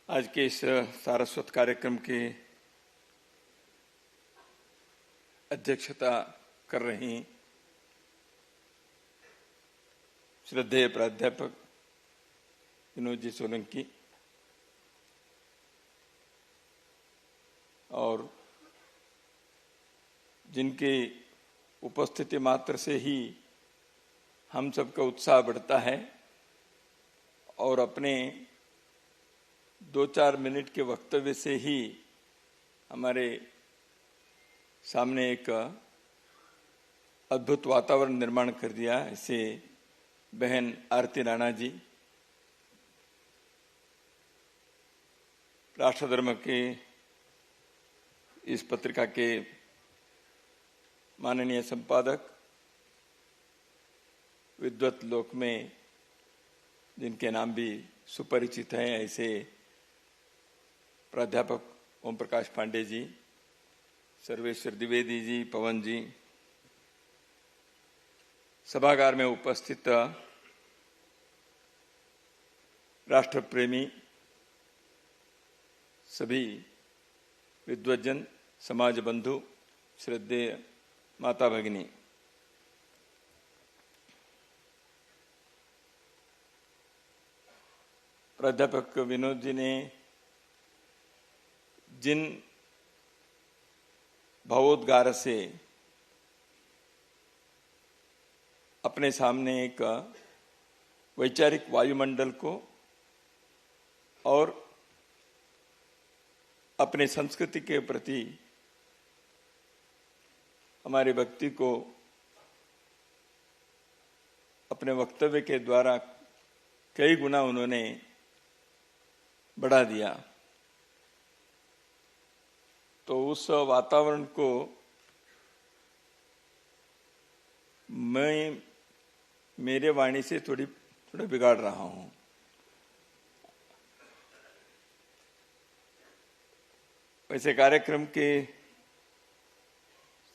आज के इस सारस्वत कार्यक्रम की अध्यक्षता कर रही श्रद्धेय प्राध्यापक विनोद जी सोलंकी और जिनकी उपस्थिति मात्र से ही हम सबका उत्साह बढ़ता है और अपने 2-4 मिनट के वक्तव्य से ही हमारे सामने एक अद्भुत वातावरण निर्माण कर दिया। ऐसे बहन आरती राणा जी, राष्ट्र धर्म के इस पत्रिका के माननीय संपादक, विद्वत लोक में जिनके नाम भी सुपरिचित हैं, ऐसे प्राध्यापक ओम प्रकाश पांडे जी, सर्वेश्वर द्विवेदी जी, पवन जी, सभागार में उपस्थित राष्ट्र प्रेमी सभी विद्वज्जन, समाज बंधु, श्रद्धेय माता भगिनी, प्राध्यापक विनोद जी ने जिन भावोद्गार से अपने सामने एक वैचारिक वायुमंडल को और अपने संस्कृति के प्रति हमारे भक्ति को अपने वक्तव्य के द्वारा कई गुना उन्होंने बढ़ा दिया, तो उस वातावरण को मैं मेरे वाणी से थोड़ा बिगाड़ रहा हूं। वैसे कार्यक्रम के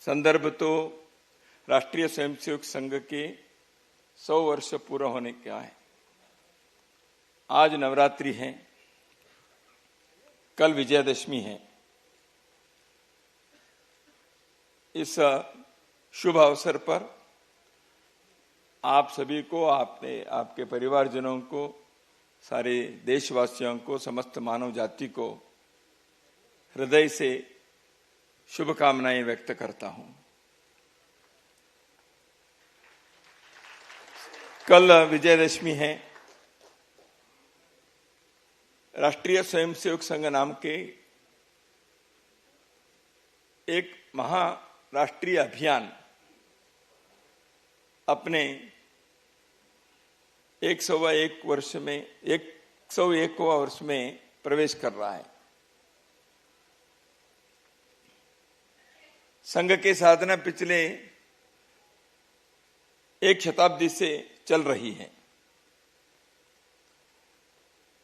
संदर्भ तो राष्ट्रीय स्वयंसेवक संघ के 100 वर्ष पूरा होने का है। आज नवरात्रि है, कल विजयादशमी है। इस शुभ अवसर पर आप सभी को, आपके परिवारजनों को, सारे देशवासियों को, समस्त मानव जाति को हृदय से शुभकामनाएं व्यक्त करता हूं। कल विजयादशमी है। राष्ट्रीय स्वयंसेवक संघ नाम के एक महाराष्ट्रीय अभियान अपने 101 वर्ष में 101वां वर्ष में प्रवेश कर रहा है। संघ के साधना पिछले एक शताब्दी से चल रही है।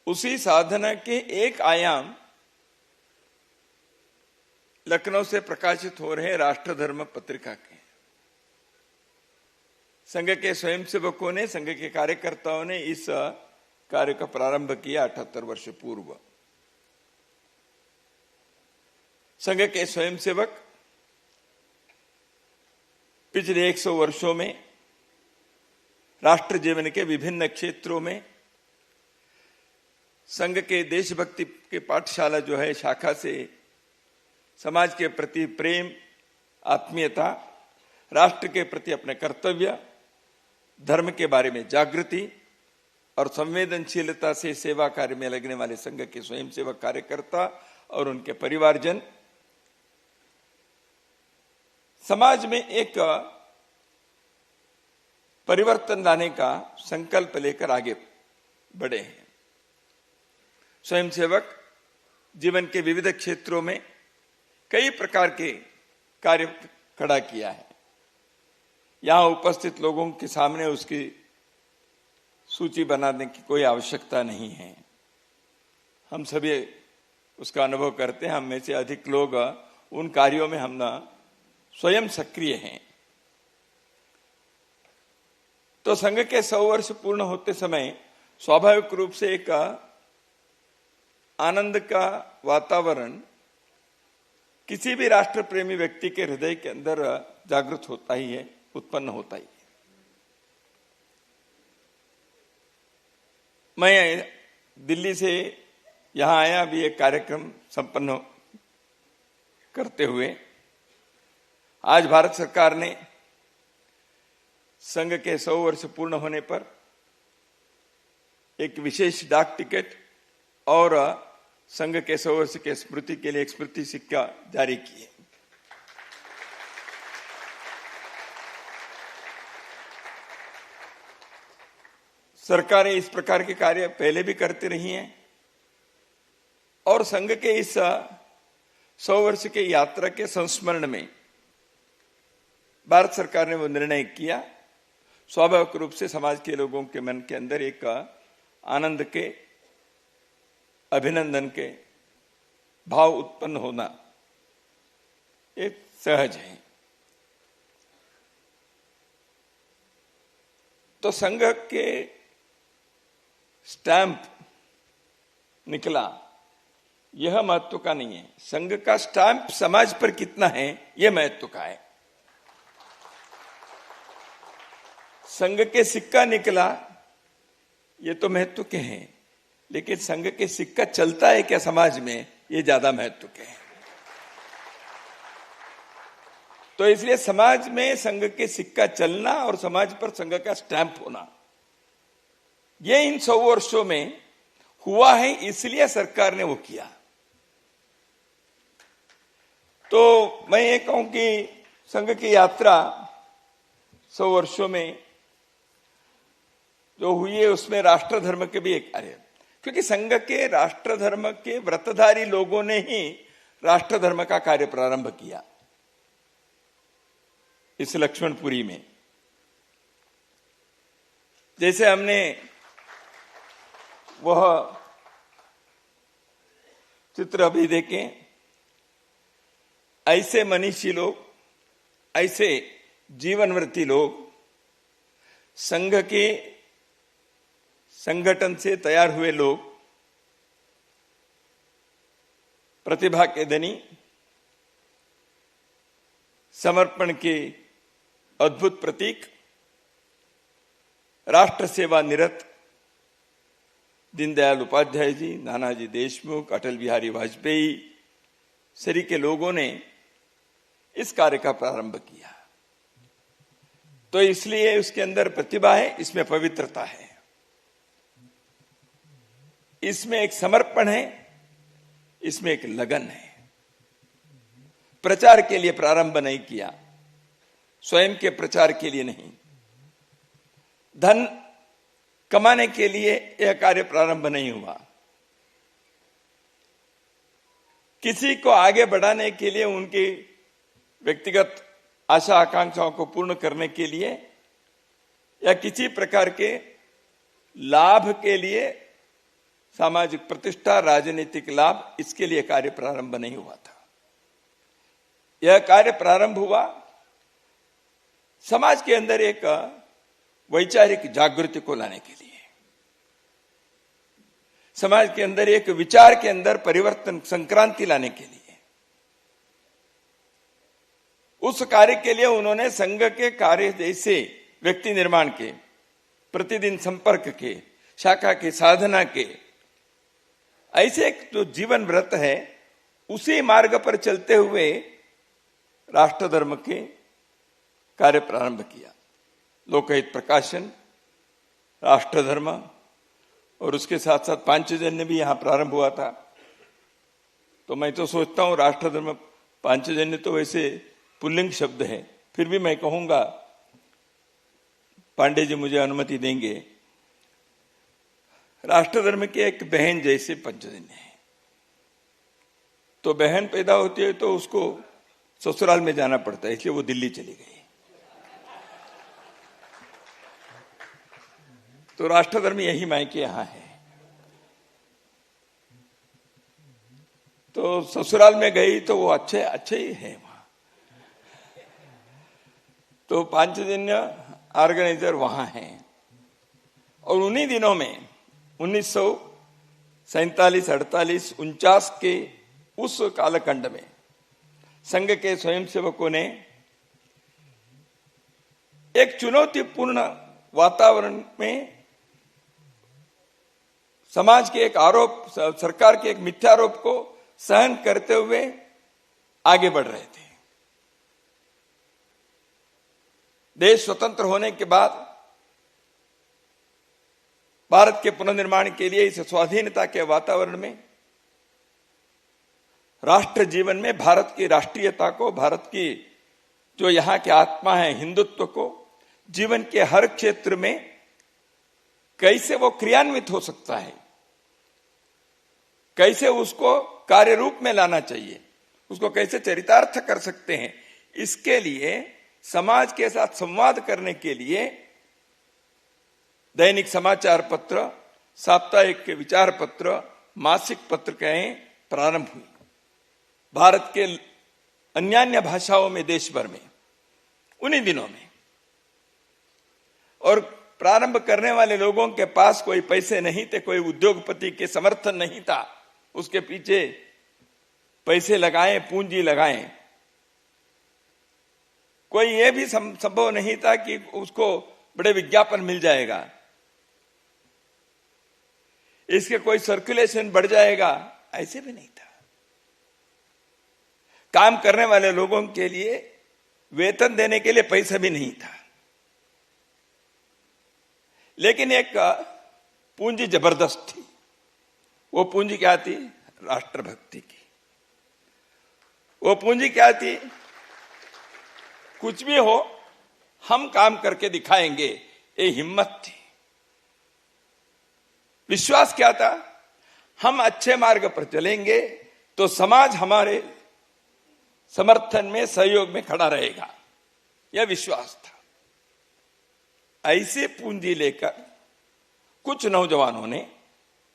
उसी साधना के एक आयाम लखनऊ से प्रकाशित हो रहे राष्ट्र धर्म पत्रिका के संघ के स्वयंसेवकों ने, संघ के कार्यकर्ताओं ने इस कार्य का प्रारंभ किया 78 वर्ष पूर्व। संघ के स्वयंसेवक पिछले 100 वर्षों में राष्ट्र जीवन के विभिन्न क्षेत्रों में संघ के देशभक्ति के पाठशाला जो है शाखा से समाज के प्रति प्रेम, आत्मीयता, राष्ट्र के प्रति अपने कर्तव्य, धर्म के बारे में जागृति और संवेदनशीलता से सेवा कार्य में लगने वाले संघ के स्वयंसेवक कार्यकर्ता और उनके परिवारजन समाज में एक परिवर्तन लाने का संकल्प लेकर आगे बढ़े हैं। स्वयंसेवक जीवन के विविध क्षेत्रों में कई प्रकार के कार्य खड़ा किया है। यहां उपस्थित लोगों के सामने उसकी सूची बनाने की कोई आवश्यकता नहीं है। हम सभी उसका अनुभव करते हैं। हम में से अधिक लोग उन कार्यों में हम स्वयं सक्रिय हैं। तो संघ के 100 वर्ष पूर्ण होते समय स्वाभाविक रूप से एक आनंद का वातावरण किसी भी राष्ट्र प्रेमी व्यक्ति के हृदय के अंदर जागृत होता ही है, उत्पन्न होता ही है। मैं दिल्ली से यहां आया भी एक कार्यक्रम संपन्न करते हुए। आज भारत सरकार ने संघ के 100 वर्ष पूर्ण होने पर एक विशेष डाक टिकट और संघ के 100 वर्ष के स्मृति के लिए एक स्मृति सिक्का जारी किए। सरकारें इस प्रकार के कार्य पहले भी करती रही हैं और संघ के इस 100 वर्ष के यात्रा के संस्मरण में भारत सरकार ने वो निर्णय किया। स्वाभाविक रूप से समाज के लोगों के मन के अंदर एक आनंद के, अभिनंदन के भाव उत्पन्न होना एक सहज है। तो संघ के स्टैंप निकला, यह महत्व का नहीं है। संघ का स्टैंप समाज पर कितना है, यह महत्व का है। संघ के सिक्का निकला, ये तो महत्व के हैं, लेकिन संघ के सिक्का चलता है क्या समाज में, ये ज्यादा महत्व के हैं। तो इसलिए समाज में संघ के सिक्का चलना और समाज पर संघ का स्टैंप होना, ये इन 100 वर्षों में हुआ है, इसलिए सरकार ने वो किया। तो मैं ये कहूं कि संघ की यात्रा 100 वर्षों में जो हुई है उसमें राष्ट्र धर्म के भी एक कार्य, क्योंकि संघ के राष्ट्र धर्म के व्रतधारी लोगों ने ही राष्ट्र धर्म का कार्य प्रारंभ किया इस लक्ष्मणपुरी में। जैसे हमने वह चित्र अभी देखे, ऐसे मनीषी लोग, ऐसे जीवनव्रती लोग संघ के संगठन से तैयार हुए लोग, प्रतिभा के धनी, समर्पण के अद्भुत प्रतीक, राष्ट्र सेवा निरत दीनदयाल उपाध्याय जी, नानाजी देशमुख, अटल बिहारी वाजपेयी सरी के लोगों ने इस कार्य का प्रारंभ किया। तो इसलिए उसके अंदर प्रतिभा है, इसमें पवित्रता है, इसमें एक समर्पण है, इसमें एक लगन है। प्रचार के लिए प्रारंभ नहीं किया, स्वयं के प्रचार के लिए नहीं, धन कमाने के लिए यह कार्य प्रारंभ नहीं हुआ, किसी को आगे बढ़ाने के लिए, उनकी व्यक्तिगत आशा आकांक्षाओं को पूर्ण करने के लिए या किसी प्रकार के लाभ के लिए, सामाजिक प्रतिष्ठा, राजनीतिक लाभ, इसके लिए कार्य प्रारंभ नहीं हुआ था। यह कार्य प्रारंभ हुआ समाज के अंदर एक वैचारिक जागृति को लाने के लिए, समाज के अंदर एक विचार के अंदर परिवर्तन, संक्रांति लाने के लिए। उस कार्य के लिए उन्होंने संघ के कार्य जैसे व्यक्ति निर्माण के, प्रतिदिन संपर्क के, शाखा के, साधना के, ऐसे एक जो जीवन व्रत है, उसी मार्ग पर चलते हुए राष्ट्र धर्म के कार्य प्रारंभ किया। लोकहित प्रकाशन, राष्ट्र धर्म और उसके साथ साथ पांचजन्य भी यहां प्रारंभ हुआ था। तो मैं तो सोचता हूं राष्ट्र धर्म, पांचजन्य तो वैसे पुल्लिंग शब्द है, फिर भी मैं कहूंगा, पांडे जी मुझे अनुमति देंगे, राष्ट्र धर्म की एक बहन जैसे पंचजन्य है। तो बहन पैदा होती है तो उसको ससुराल में जाना पड़ता है, इसलिए वो दिल्ली चली गई। तो राष्ट्र धर्म यही मायके यहां है। तो ससुराल में गई तो वो अच्छे ही है वहां। तो पांचजन्य ऑर्गेनाइजर वहां हैं और उन्हीं दिनों में 47, 48, 49 के उस कालखंड में संघ के स्वयंसेवकों ने एक चुनौतीपूर्ण वातावरण में समाज के एक आरोप, सरकार के एक मिथ्यारोप को सहन करते हुए आगे बढ़ रहे थे। देश स्वतंत्र होने के बाद भारत के पुनर्निर्माण के लिए इस स्वाधीनता के वातावरण में राष्ट्र जीवन में भारत की राष्ट्रीयता को, भारत की जो यहां की आत्मा है, हिंदुत्व को जीवन के हर क्षेत्र में कैसे वो क्रियान्वित हो सकता है, कैसे उसको कार्य रूप में लाना चाहिए, उसको कैसे चरितार्थ कर सकते हैं, इसके लिए समाज के साथ संवाद करने के लिए दैनिक समाचार पत्र, साप्ताहिक के विचार पत्र, मासिक पत्रिकाएं प्रारंभ हुई भारत के अन्य भाषाओं में, देश भर में उन्हीं दिनों में। और प्रारंभ करने वाले लोगों के पास कोई पैसे नहीं थे, कोई उद्योगपति के समर्थन नहीं था, उसके पीछे पैसे लगाएं, पूंजी लगाएं। कोई यह भी संभव नहीं था कि उसको बड़े विज्ञापन मिल जाएगा, इसके कोई सर्कुलेशन बढ़ जाएगा, ऐसे भी नहीं था। काम करने वाले लोगों के लिए वेतन देने के लिए पैसा भी नहीं था, लेकिन एक पूंजी जबरदस्त थी। वो पूंजी क्या थी? राष्ट्रभक्ति की। वो पूंजी क्या थी? कुछ भी हो हम काम करके दिखाएंगे, ये हिम्मत थी। विश्वास क्या था? हम अच्छे मार्ग पर चलेंगे तो समाज हमारे समर्थन में, सहयोग में खड़ा रहेगा, यह विश्वास था। ऐसे पूंजी लेकर कुछ नौजवानों ने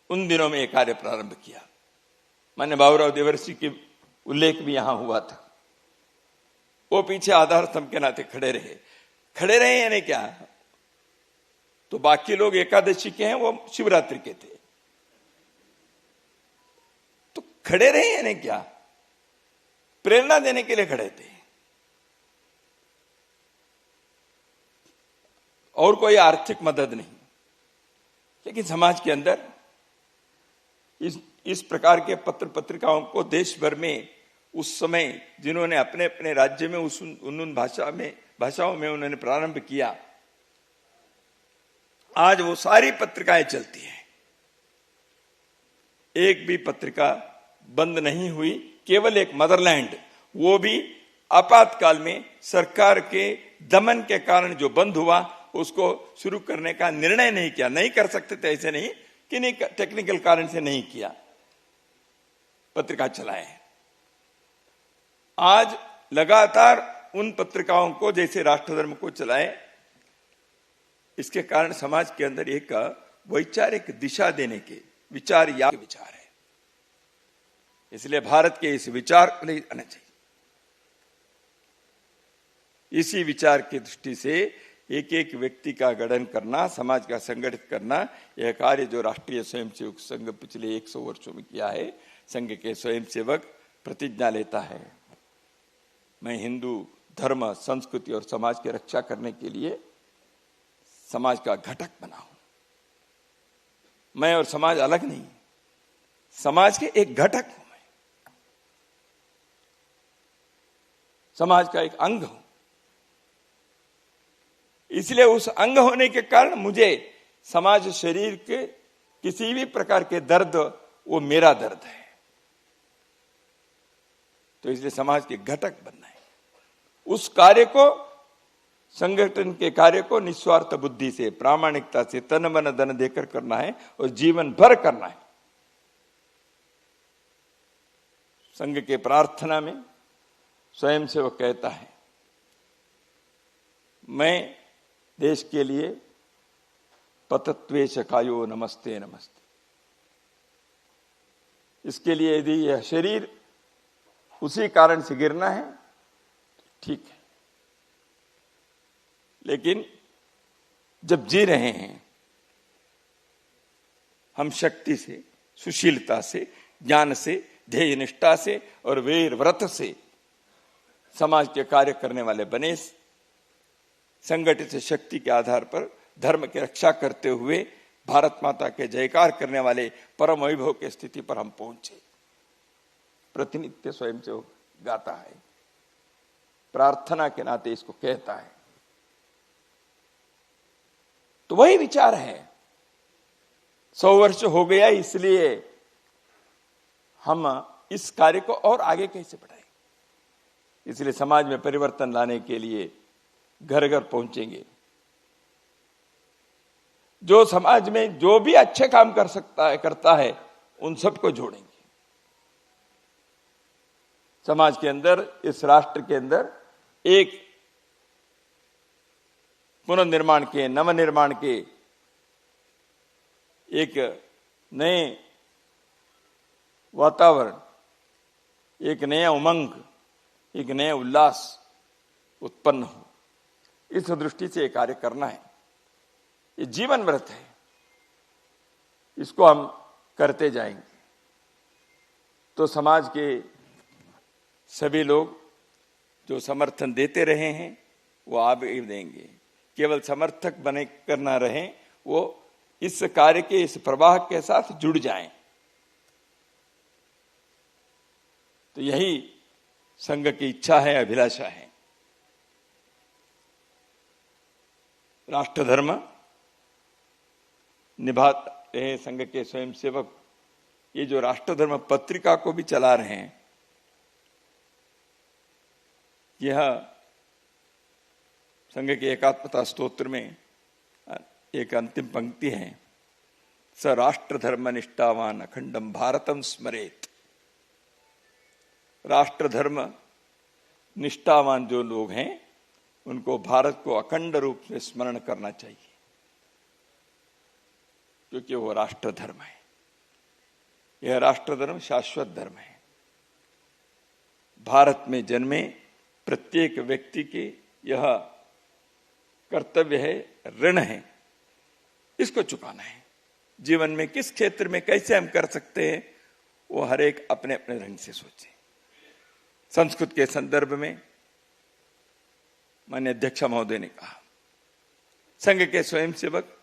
उन दिनों में एक कार्य प्रारंभ किया। मान्य बाबूराव देवर्षि के उल्लेख भी यहां हुआ था। वो पीछे आधार स्तंभ के नाते खड़े रहे यानी क्या? तो बाकी लोग एकादशी के हैं, वो शिवरात्रि के थे, तो खड़े रहे यानी क्या? प्रेरणा देने के लिए खड़े थे। और कोई आर्थिक मदद नहीं, लेकिन समाज के अंदर इस प्रकार के पत्र पत्रिकाओं को देश भर में उस समय जिन्होंने अपने अपने राज्य में उन भाषाओं में उन्होंने प्रारंभ किया, आज वो सारी पत्रिकाएं चलती हैं। एक भी पत्रिका बंद नहीं हुई। केवल एक मदरलैंड, वो भी आपातकाल में सरकार के दमन के कारण जो बंद हुआ, उसको शुरू करने का निर्णय नहीं किया। नहीं कर सकते थे, ऐसे नहीं कि नहीं, टेक्निकल कारण से नहीं किया, पत्रिका चलाए। आज लगातार उन पत्रिकाओं को जैसे राष्ट्रधर्म को चलाए, इसके कारण समाज के अंदर एक वैचारिक दिशा देने के विचार है। इसलिए भारत के इस विचार को नहीं आना चाहिए। इसी विचार की दृष्टि से एक एक व्यक्ति का गठन करना, समाज का संगठित करना, यह कार्य जो राष्ट्रीय स्वयंसेवक संघ पिछले 100 वर्षों में किया है। संघ के स्वयंसेवक प्रतिज्ञा लेता है, मैं हिंदू धर्म, संस्कृति और समाज की रक्षा करने के लिए समाज का घटक बना हूं। मैं और समाज अलग नहीं, समाज के एक घटक हूं, मैं समाज का एक अंग हूं। इसलिए उस अंग होने के कारण मुझे समाज शरीर के किसी भी प्रकार के दर्द, वो मेरा दर्द है। तो इसलिए समाज के घटक बनना है। उस कार्य को, संगठन के कार्य को निस्वार्थ बुद्धि से, प्रामाणिकता से, तन मन धन देकर करना है और जीवन भर करना है। संघ के प्रार्थना में स्वयंसेवक कहता है, मैं देश के लिए पतत्वेश कायो नमस्ते नमस्ते। इसके लिए यदि यह शरीर उसी कारण से गिरना है, ठीक है, लेकिन जब जी रहे हैं हम शक्ति से, सुशीलता से, ज्ञान से, ध्येय निष्ठा से और वीर व्रत से समाज के कार्य करने वाले बने। संगठित शक्ति के आधार पर धर्म की रक्षा करते हुए भारत माता के जयकार करने वाले परम वैभव की स्थिति पर हम पहुंचे। प्रतिनित्य स्वयं से गाता है, प्रार्थना के नाते इसको कहता है। तो वही विचार है। 100 वर्ष हो गया, इसलिए हम इस कार्य को और आगे कैसे बढ़ाएं। इसलिए समाज में परिवर्तन लाने के लिए घर घर पहुंचेंगे। जो समाज में जो भी अच्छे काम कर सकता है, करता है, उन सबको जोड़ेंगे। समाज के अंदर, इस राष्ट्र के अंदर एक पुनर्निर्माण के, नवनिर्माण के एक नए वातावरण, एक नया उमंग, एक नया उल्लास उत्पन्न हो, इस दृष्टि से ये कार्य करना है। ये जीवन व्रत है, इसको हम करते जाएंगे तो समाज के सभी लोग जो समर्थन देते रहे हैं वो आगे देंगे। केवल समर्थक बने कर ना रहें, वो इस कार्य के, इस प्रवाह के साथ जुड़ जाएं। तो यही संघ की इच्छा है, अभिलाषा है। राष्ट्र धर्म निभाते हैं संघ के स्वयंसेवक। ये जो राष्ट्र धर्म पत्रिका को भी चला रहे हैं, यह संघ के एकात्मता स्तोत्र में एक अंतिम पंक्ति है, स राष्ट्र धर्म निष्ठावान अखंडम भारतम स्मरेत। राष्ट्र धर्म निष्ठावान जो लोग हैं, उनको भारत को अखंड रूप से स्मरण करना चाहिए, क्योंकि वो राष्ट्र धर्म है। यह राष्ट्र धर्म शाश्वत धर्म है। भारत में जन्मे प्रत्येक व्यक्ति के यह कर्तव्य है, ऋण है, इसको चुकाना है। जीवन में किस क्षेत्र में कैसे हम कर सकते हैं, वो हर एक अपने अपने ढंग से सोचे। संस्कृत के संदर्भ में माननीय अध्यक्ष महोदय ने कहा, संघ के स्वयंसेवक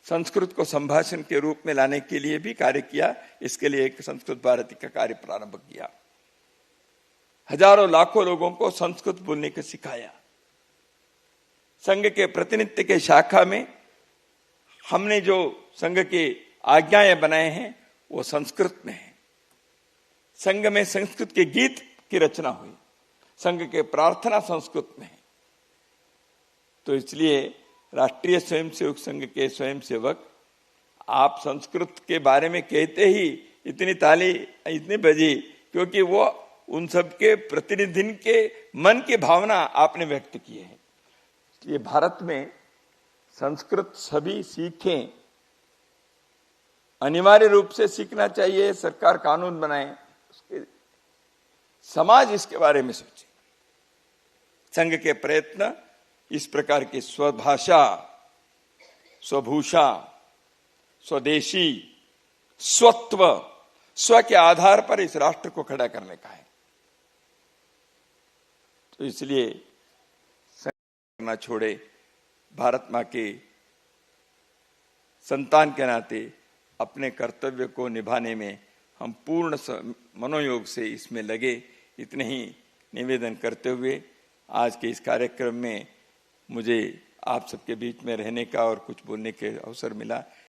संस्कृत को संभाषण के रूप में लाने के लिए भी कार्य किया। इसके लिए एक संस्कृत भारती का कार्य प्रारंभ किया। हजारों लाखों लोगों को संस्कृत बोलने को सिखाया। संघ के प्रतिनित्य के शाखा में हमने जो संघ के आज्ञाएं बनाए हैं वो संस्कृत में है। संघ में संस्कृत के गीत की रचना हुई, संघ के प्रार्थना संस्कृत में है। तो इसलिए राष्ट्रीय स्वयंसेवक संघ के स्वयंसेवक, आप संस्कृत के बारे में कहते ही इतनी ताली इतनी बजी, क्योंकि वो उन सब के प्रतिनिधि के मन की भावना आपने व्यक्त की है। ये भारत में संस्कृत सभी सीखें, अनिवार्य रूप से सीखना चाहिए। सरकार कानून बनाए, समाज इसके बारे में सोचे। संघ के प्रयत्न इस प्रकार की स्वभाषा, स्वभूषा, स्वदेशी, स्वत्व, स्व के आधार पर इस राष्ट्र को खड़ा करने का है। तो इसलिए ना छोड़े, भारत मां के संतान के नाते अपने कर्तव्य को निभाने में हम पूर्ण मनोयोग से इसमें लगे, इतने ही निवेदन करते हुए आज के इस कार्यक्रम में मुझे आप सबके बीच में रहने का और कुछ बोलने के अवसर मिला।